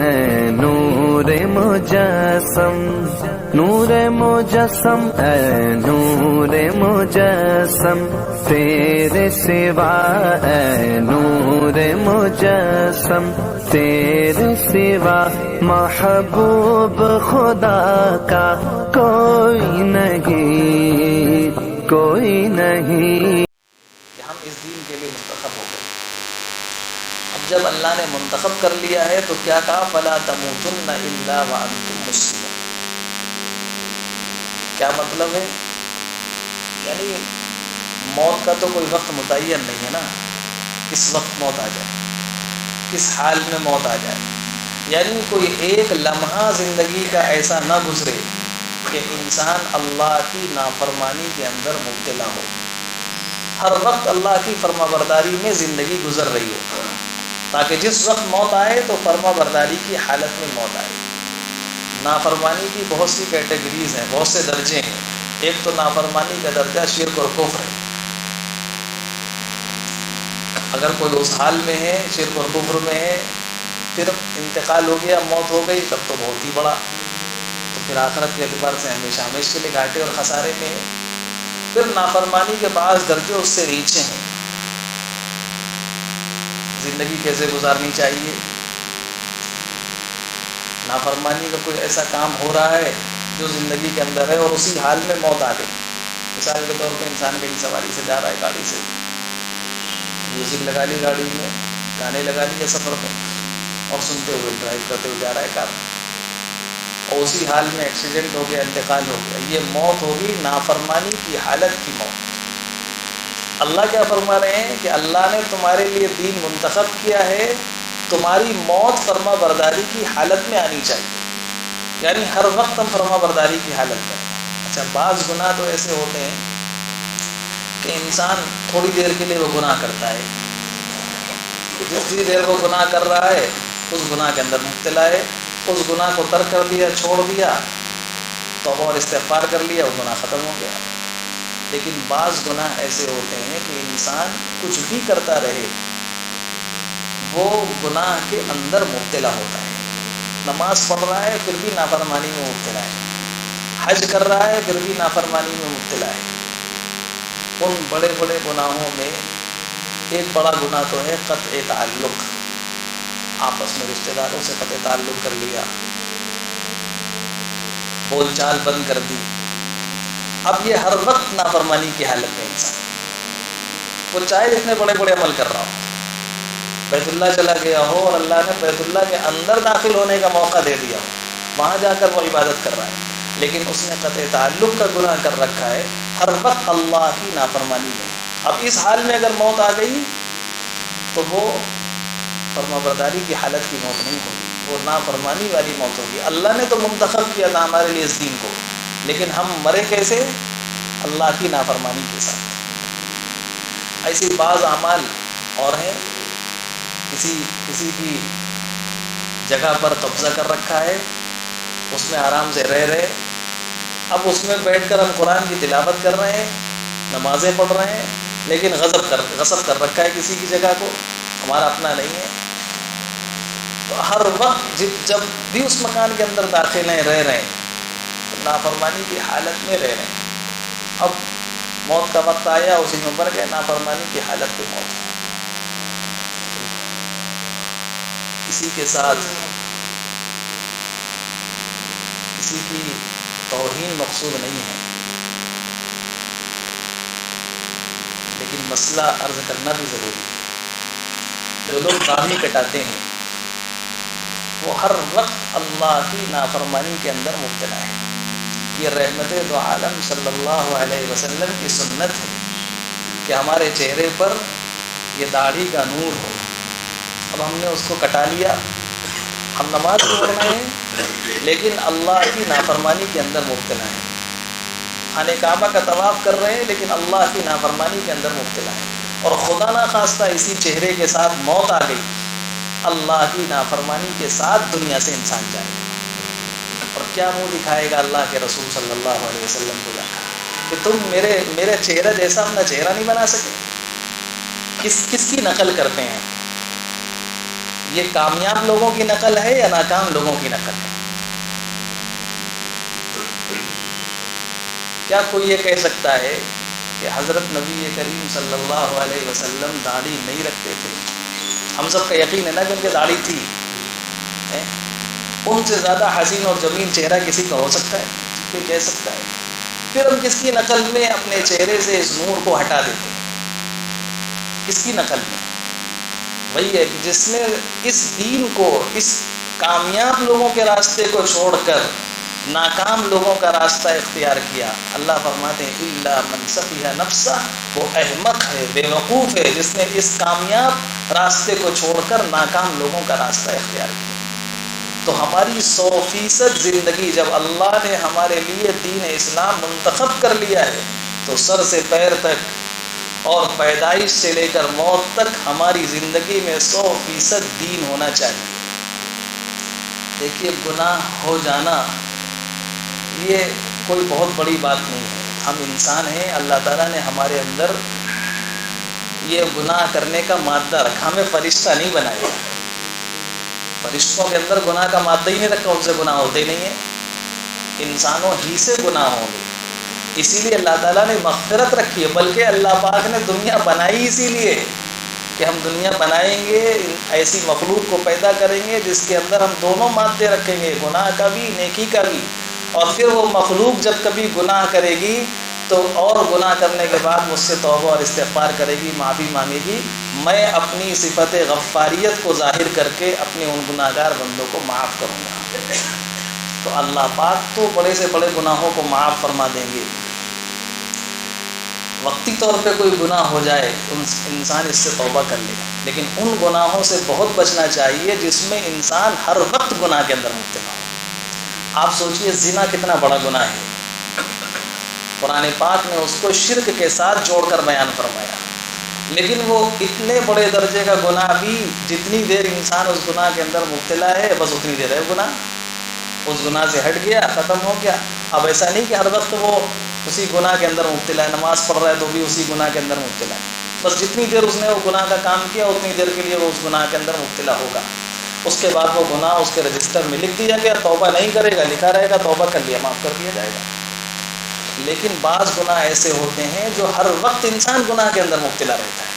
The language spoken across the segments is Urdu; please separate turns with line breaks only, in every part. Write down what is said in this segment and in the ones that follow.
اے نور مجسم، نور مجسم اے نور مجسم، تیرے سوا اے نور مجسم، تیرے سوا محبوب خدا کا کوئی نہیں، کوئی نہیں۔
ہم اس دین کے لیے منتخب ہو گئے۔ اب جب اللہ نے منتخب کر لیا ہے تو کیا کہا؟ فَلَا تَمُوتُنَّ إِلَّا وَأَنْتُمْ مُسْلِمُونَ۔ کیا مطلب ہے؟ یعنی موت کا تو کوئی وقت متعین نہیں ہے نا، کس وقت موت آ جائے، کس حال میں موت آ جائے، یعنی کوئی ایک لمحہ زندگی کا ایسا نہ گزرے کہ انسان اللہ کی نافرمانی کے اندر مبتلا ہو۔ ہر وقت اللہ کی فرما برداری میں زندگی گزر رہی ہو، تاکہ جس وقت موت آئے تو فرما برداری کی حالت میں موت آئے۔ نافرمانی کی بہت سی کیٹیگریز ہیں، بہت سے درجے ہیں۔ ایک تو نافرمانی کا درجہ شرک اور کفر ہے۔ اگر کوئی اس حال میں ہے، شرک اور کفر میں ہے، پھر انتقال ہو گیا، موت ہو گئی، تب تو بہت ہی بڑا، تو پھر آخرت کے اعتبار سے ہمیشہ ہمیشہ کے لیے گھاٹے اور خسارے میں ہے۔ پھر نافرمانی کے بعض درجے اس سے نیچے ہیں، زندگی کیسے گزارنی چاہیے۔ نافرمانی کا کوئی ایسا کام ہو رہا ہے جو زندگی کے اندر ہے اور اسی حال میں موت آ گئی۔ مثال کے طور پہ انسان کہیں سواری سے جا رہا ہے، گاڑی سے میوزک لگا لی، گاڑی میں گانے لگا لیے سفر میں، اور سنتے ہوئے ڈرائیو کرتے ہوئے جا رہا ہے کار، اور اسی حال میں ایکسیڈنٹ ہو گیا، انتقال ہو گیا۔ یہ موت ہوگی نافرمانی کی حالت کی موت۔ اللہ کیا فرما رہے ہیں کہ اللہ نے تمہارے لیے دین منتخب کیا ہے، تمہاری موت فرما برداری کی حالت میں آنی چاہیے، یعنی ہر وقت ہم فرما برداری کی حالت میں۔ اچھا، بعض گناہ تو ایسے ہوتے ہیں کہ انسان تھوڑی دیر کے لیے وہ گناہ کرتا ہے، جتنی دیر وہ گناہ کر رہا ہے اس گناہ کے اندر مبتلا ہے، اس گناہ کو ترک کر دیا، چھوڑ دیا، توبہ اور استغفار کر لیا، وہ گناہ ختم ہو گیا۔ لیکن بعض گناہ ایسے ہوتے ہیں کہ انسان کچھ بھی کرتا رہے وہ گناہ کے اندر مبتلا ہوتا ہے۔ نماز پڑھ رہا ہے پھر بھی نافرمانی میں مبتلا ہے، حج کر رہا ہے پھر بھی نافرمانی میں مبتلا ہے۔ ان بڑے بڑے گناہوں میں ایک بڑا گناہ تو ہے قطع تعلق، آپس میں رشتہ داروں سے قطع تعلق کر لیا، بول چال بند کر دی۔ اب یہ ہر وقت نافرمانی کی حالت میں انسان، وہ چاہے جتنے بڑے بڑے عمل کر رہا ہو، بیت اللہ چلا گیا ہو اور اللہ نے بیت اللہ کے اندر داخل ہونے کا موقع دے دیا ہو، وہاں جا کر وہ عبادت کر رہا ہے، لیکن اس نے قطع تعلق کا گناہ کر رکھا ہے، ہر وقت اللہ کی نافرمانی میں۔ اب اس حال میں اگر موت آ گئی تو وہ فرما برداری کی حالت کی موت نہیں ہوگی، وہ نافرمانی والی موت ہوگی۔ اللہ نے تو منتخب کیا تھا ہمارے لیے اس دین کو، لیکن ہم مرے کیسے؟ اللہ کی نافرمانی کے ساتھ۔ ایسی بعض اعمال اور ہیں، کسی کی جگہ پر قبضہ کر رکھا ہے، اس میں آرام سے رہ رہے، اب اس میں بیٹھ کر ہم قرآن کی تلاوت کر رہے ہیں، نمازیں پڑھ رہے ہیں، لیکن غصب کر رکھا ہے کسی کی جگہ کو، ہمارا اپنا نہیں ہے۔ تو ہر وقت جب بھی اس مکان کے اندر داخل ہیں، رہ رہے ہیں، تو نافرمانی کی حالت میں رہ رہے ہیں۔ اب موت کا وقت آیا، اسی میں مر گئے، نافرمانی کی حالت میں موت۔ کسی کے ساتھ کسی کی توہین مقصود نہیں ہے، لیکن مسئلہ عرض کرنا بھی ضروری ہے۔ جو لوگ داڑھی کٹاتے ہیں وہ ہر وقت اللہ کی نافرمانی کے اندر مبتلا ہے۔ یہ رحمت دو عالم صلی اللہ علیہ وسلم کی سنت ہے کہ ہمارے چہرے پر یہ داڑھی کا نور ہو۔ اب ہم نے اس کو کٹا لیا، ہم نماز پڑھ رہے ہیں لیکن اللہ کی نافرمانی کے اندر مبتلا ہیں، خانہ کعبہ کا طواف کر رہے ہیں لیکن اللہ کی نافرمانی کے اندر مبتلا ہیں، اور خدا نخواستہ اسی چہرے کے ساتھ موت آ گئی، اللہ کی نافرمانی کے ساتھ دنیا سے انسان جائے گا۔ اور کیا منہ دکھائے گا اللہ کے رسول صلی اللہ علیہ وسلم کو جا کر کہ تم میرے چہرہ جیسا اپنا چہرہ نہیں بنا سکے؟ کس کی نقل کرتے ہیں؟ یہ کامیاب لوگوں کی نقل ہے یا ناکام لوگوں کی نقل ہے؟ کیا کوئی یہ کہہ سکتا ہے کہ حضرت نبی کریم صلی اللہ علیہ وسلم داڑھی نہیں رکھتے تھے؟ ہم سب کا یقین ہے نا کہ ان کی داڑھی تھی. ان سے زیادہ حسین اور جمیل چہرہ کسی کا ہو سکتا ہے؟ کوئی کہہ سکتا ہے؟ پھر ہم کس کی نقل میں اپنے چہرے سے اس نور کو ہٹا دیتے ہیں؟ کس کی نقل میں؟ وہی ہے کہ جس نے اس دین کو، اس کامیاب لوگوں کے راستے کو چھوڑ کر ناکام لوگوں کا راستہ اختیار کیا. اللہ فرماتے ہیں الا من سفیہ نفسہ، وہ احمق ہے، بے وقوف ہے جس نے اس کامیاب راستے کو چھوڑ کر ناکام لوگوں کا راستہ اختیار کیا. تو ہماری 100% زندگی جب اللہ نے ہمارے لیے دین اسلام منتخب کر لیا ہے تو سر سے پیر تک اور پیدائش سے لے کر موت تک ہماری زندگی میں 100% دین ہونا چاہیے. دیکھیے گناہ ہو جانا یہ کوئی بہت بڑی بات نہیں ہے. ہم انسان ہیں، اللہ تعالیٰ نے ہمارے اندر یہ گناہ کرنے کا مادہ رکھا، ہمیں فرشتہ نہیں بنایا. فرشتوں کے اندر گناہ کا مادہ ہی نہیں رکھا، ان سے گناہ ہوتے ہی نہیں ہیں. انسانوں ہی سے گناہ ہوں گے، اسی لیے اللہ تعالیٰ نے مغفرت رکھی ہے. بلکہ اللہ پاک نے دنیا بنائی اسی لیے کہ ہم دنیا بنائیں گے، ایسی مخلوق کو پیدا کریں گے جس کے اندر ہم دونوں مادے رکھیں گے، گناہ کا بھی، نیکی کا بھی. اور پھر وہ مخلوق جب کبھی گناہ کرے گی تو اور گناہ کرنے کے بعد مجھ سے توبہ اور استغفار کرے گی، معافی مانگے گی. میں اپنی صفت غفاریت کو ظاہر کر کے اپنے ان گناہ گار بندوں کو معاف کروں گا. تو اللہ پاک تو بڑے سے بڑے گناہوں کو معاف فرما دیں گے. وقتی طور پہ کوئی گناہ ہو جائے انسان اس سے توبہ کر لے، لیکن ان گناہوں سے بہت بچنا چاہیے جس میں انسان ہر وقت گناہ کے اندر مبتلا ہو. آپ سوچئے زنا کتنا بڑا گناہ ہے، قرآن پاک نے اس کو شرک کے ساتھ جوڑ کر بیان فرمایا. لیکن وہ اتنے بڑے درجے کا گناہ بھی جتنی دیر انسان اس گناہ کے اندر مبتلا ہے بس اتنی دیر ہے گناہ. اس گناہ سے ہٹ گیا، ختم ہو گیا. اب ایسا نہیں کہ ہر وقت وہ اسی گناہ کے اندر مبتلا ہے، نماز پڑھ رہا ہے تو بھی اسی گناہ کے اندر مبتلا ہے. بس جتنی دیر اس نے وہ گناہ کا کام کیا اتنی دیر کے لیے وہ اس گناہ کے اندر مبتلا ہوگا. اس کے بعد وہ گناہ اس کے رجسٹر میں لکھ دیا گیا، توبہ نہیں کرے گا، لکھا رہے گا توبہ کر لیا، معاف کر دیا جائے گا. لیکن بعض گناہ ایسے ہوتے ہیں جو ہر وقت انسان گناہ کے اندر مبتلا رہتا ہے.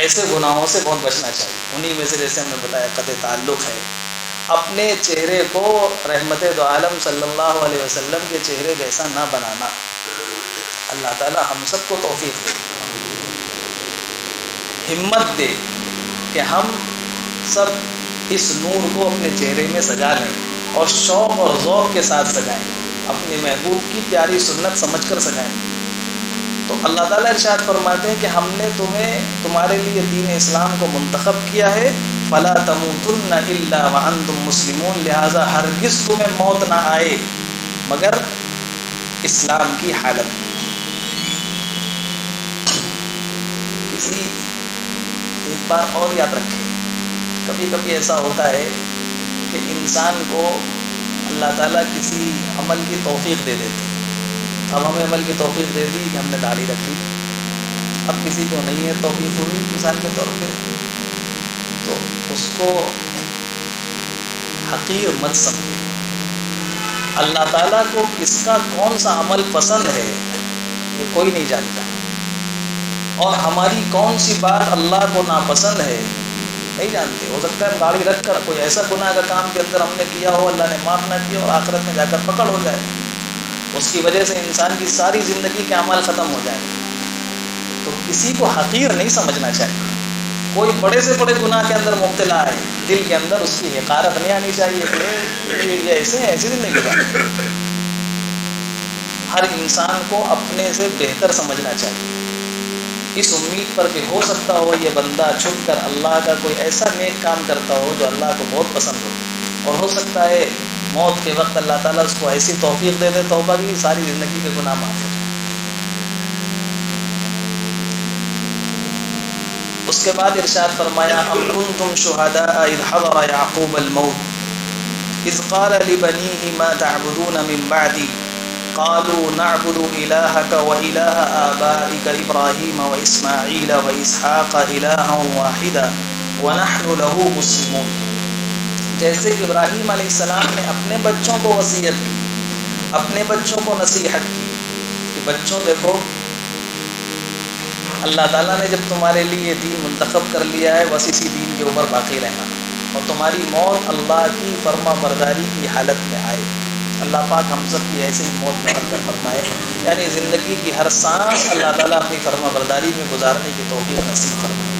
ایسے گناہوں سے بہت بچنا چاہیے. انہی میں سے جیسے ہم نے بتایا قطع تعلق ہے. اپنے چہرے کو رحمت دو عالم صلی اللہ علیہ وسلم کے چہرے جیسا نہ بنانا. اللہ تعالی ہم سب کو توفیق دے، ہمت دے کہ ہم سب اس نور کو اپنے چہرے میں سجا لیں اور شوق اور ذوق کے ساتھ سجائیں، اپنے محبوب کی پیاری سنت سمجھ کر سجائیں. تو اللہ تعالیٰ ارشاد فرماتے ہیں کہ ہم نے تمہارے لیے دین اسلام کو منتخب کیا ہے. فلا تموتن الا وانتم مسلمون، لہذا ہرگز تمہیں موت نہ آئے مگر اسلام کی حالت میں. ایک بار اور یاد رکھیں، کبھی کبھی ایسا ہوتا ہے کہ انسان کو اللہ تعالیٰ کسی عمل کی توفیق دے دیتے. اب ہمیں عمل کی توفیق دے دی کہ ہم نے داڑھی رکھ لی، اب کسی کو نہیں ہے توفیق ہوئی مثال کے طور پہ، تو اس کو حقیر مت سمجھے. اللہ تعالیٰ کو کس کا کون سا عمل پسند ہے یہ کوئی نہیں جانتا، اور ہماری کون سی بات اللہ کو ناپسند ہے نہیں جانتے. ہو سکتا ہے داڑھی رکھ کر کوئی ایسا گناہ کا کام کے اندر ہم نے کیا ہو، اللہ نے معاف نہ کیا اور آخرت میں جا کر پکڑ ہو جائے، اس کی وجہ سے انسان کی ساری زندگی کے اعمال ختم ہو جائے. تو کسی کو حقیر نہیں سمجھنا چاہیے. کوئی بڑے سے بڑے گناہ کے اندر مبتلا ہے، دل کے اندر اس کی حقارت نہیں آنی چاہیے کہ یہ ایسے ہیں، ایسی زندگی گزارے. ہر انسان کو اپنے سے بہتر سمجھنا چاہیے، اس امید پر کہ ہو سکتا ہو یہ بندہ چھپ کر اللہ کا کوئی ایسا نیک کام کرتا ہو جو اللہ کو بہت پسند ہو، اور ہو سکتا ہے موت کے وقت اللہ تعالیٰ اس کو ایسی توفیق دے دے توبہ کی، ساری زندگی کے گناہ معاف ہو جائے. اس کے بعد ارشاد فرمایا ام کنتم شہداء اذ حضر یعقوب الموت اذ قال لبنیہ ما تعبدون من بعدی قالوا نعبد الہک والہ آبائک ابراہیم واسماعیل واسحاق الہا واحدا ونحن له مسلمون. جیسے ابراہیم علیہ السلام نے اپنے بچوں کو وصیت کی، اپنے بچوں کو نصیحت کی کہ بچوں دیکھو اللہ تعالیٰ نے جب تمہارے لیے یہ دین منتخب کر لیا ہے بس اسی دین کے اوپر باقی رہنا، اور تمہاری موت اللہ کی فرما برداری کی حالت میں آئے۔ اللہ پاک ہم سب کی ایسے ہی موت مقدر فرمائے، یعنی زندگی کی ہر سانس اللہ تعالیٰ اپنی فرما برداری میں گزارنے کی توفیق نصیب فرمائے۔